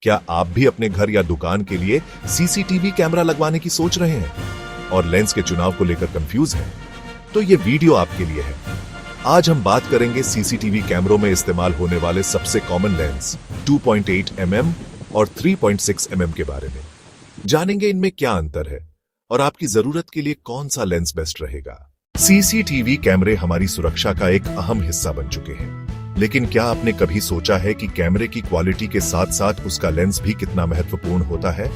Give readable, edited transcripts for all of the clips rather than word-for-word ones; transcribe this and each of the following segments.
क्या आप भी अपने घर या दुकान के लिए सीसीटीवी कैमरा लगवाने की सोच रहे हैं और लेंस के चुनाव को लेकर कंफ्यूज हैं? तो ये वीडियो आपके लिए है। आज हम बात करेंगे सीसीटीवी कैमरों में इस्तेमाल होने वाले सबसे कॉमन लेंस 2.8 mm और 3.6 mm के बारे में। जानेंगे इनमें क्या अंतर है और आपकी जरूरत के लिए कौन सा लेंस बेस्ट रहेगा। सीसीटीवी कैमरे हमारी सुरक्षा का एक अहम हिस्सा बन चुके हैं, लेकिन क्या आपने कभी सोचा है कि कैमरे की क्वालिटी के साथ साथ उसका लेंस भी कितना महत्वपूर्ण होता है?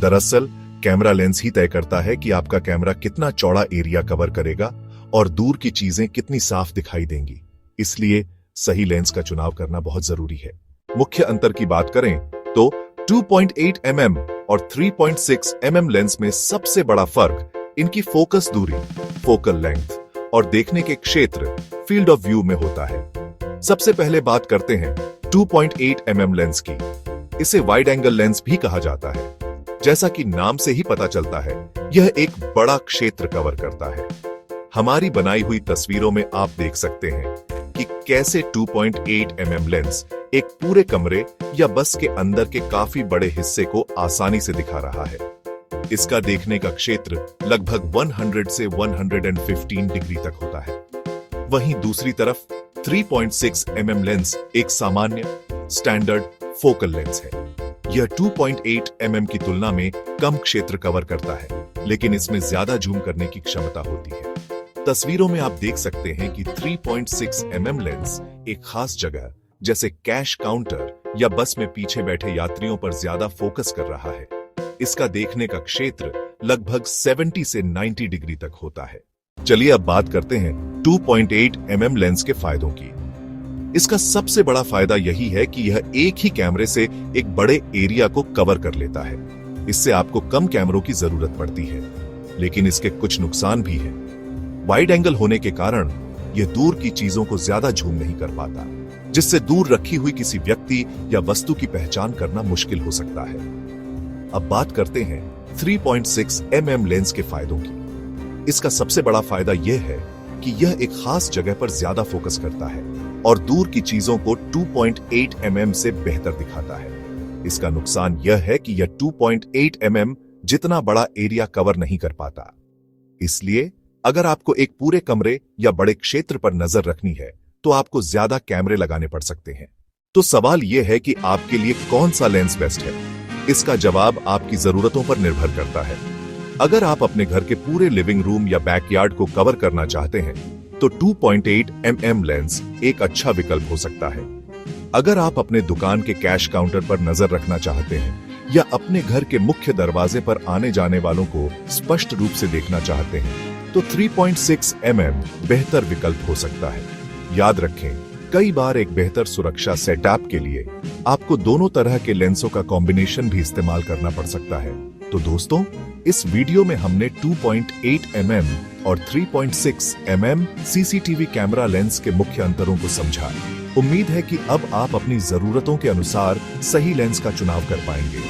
दरअसल कैमरा लेंस ही तय करता है कि आपका कैमरा कितना चौड़ा एरिया कवर करेगा और दूर की चीजें कितनी साफ दिखाई देंगी। इसलिए सही लेंस का चुनाव करना बहुत जरूरी है। मुख्य अंतर की बात करें तो 2.8 mm और 3.6 mm लेंस में सबसे बड़ा फर्क इनकी फोकस दूरी, फोकल लेंथ और देखने के क्षेत्र, फील्ड ऑफ व्यू में होता है। सबसे पहले बात करते हैं 2.8 mm लेंस की। इसे वाइड एंगल लेंस भी कहा जाता है। जैसा कि नाम से ही पता चलता है, यह एक बड़ा क्षेत्र कवर करता है। हमारी बनाई हुई तस्वीरों में आप देख सकते हैं कि कैसे 2.8 mm लेंस एक पूरे कमरे या बस के अंदर के काफी बड़े हिस्से को आसानी से दिखा रहा है। इसका देखने का क्षेत्र लगभग 100 से 115 डिग्री तक होता है। वहीं दूसरी तरफ 3.6 mm लेंस एक सामान्य स्टैंडर्ड फोकल लेंस है। यह 2.8 mm की तुलना में कम क्षेत्र कवर करता है, लेकिन इसमें ज्यादा जूम करने की क्षमता होती है। तस्वीरों में आप देख सकते हैं कि 3.6 mm लेंस एक खास जगह जैसे कैश काउंटर या बस में पीछे बैठे यात्रियों पर ज्यादा फोकस कर रहा है। इसका देखने का क्षेत्र लगभग 70 से 90 डिग्री तक होता है। चलिए अब बात करते हैं 2.8 mm लेंस के फायदों की। इसका सबसे बड़ा फायदा यही है कि यह एक ही कैमरे से एक बड़े एरिया को कवर कर लेता है। इससे आपको कम कैमरों की जरूरत पड़ती है, लेकिन इसके कुछ नुकसान भी हैं। वाइड एंगल होने के कारण यह दूर की चीजों को ज्यादा झूम नहीं कर पाता, जिससे दूर रखी हुई किसी व्यक्ति या वस्तु की पहचान करना मुश्किल हो सकता है। अब बात करते हैं 3.6 mm लेंस के फायदों की। इसका सबसे बड़ा फायदा यह है कि यह एक खास जगह पर ज्यादा फोकस करता है और दूर की चीजों को 2.8 mm से बेहतर दिखाता है। इसका नुकसान यह है कि यह 2.8 mm जितना बड़ा एरिया कवर नहीं कर पाता। इसलिए अगर आपको एक पूरे कमरे या बड़े क्षेत्र पर नजर रखनी है, तो आपको ज्यादा कैमरे लगाने पड़ सकते हैं। तो सवाल यह है कि आपके लिए कौन सा लेंस बेस्ट है? इसका जवाब आपकी जरूरतों पर निर्भर करता है। अगर आप अपने घर के पूरे लिविंग रूम या बैकयार्ड को कवर करना चाहते हैं, तो 2.8 mm लेंस एक अच्छा विकल्प हो सकता है। अगर आप अपने दुकान के कैश काउंटर पर नजर रखना चाहते हैं या अपने घर के मुख्य दरवाजे पर आने जाने वालों को स्पष्ट रूप से देखना चाहते हैं, तो 3.6 mm बेहतर विकल्प हो सकता है। याद रखें, कई बार एक बेहतर सुरक्षा सेटअप के लिए आपको दोनों तरह के लेंसों का कॉम्बिनेशन भी इस्तेमाल करना पड़ सकता है। तो दोस्तों, इस वीडियो में हमने 2.8 mm और 3.6 mm सीसीटीवी कैमरा लेंस के मुख्य अंतरों को समझा। उम्मीद है कि अब आप अपनी जरूरतों के अनुसार सही लेंस का चुनाव कर पाएंगे।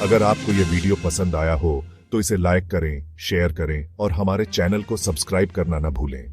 अगर आपको यह वीडियो पसंद आया हो तो इसे लाइक करें, शेयर करें और हमारे चैनल को सब्सक्राइब करना न भूलें।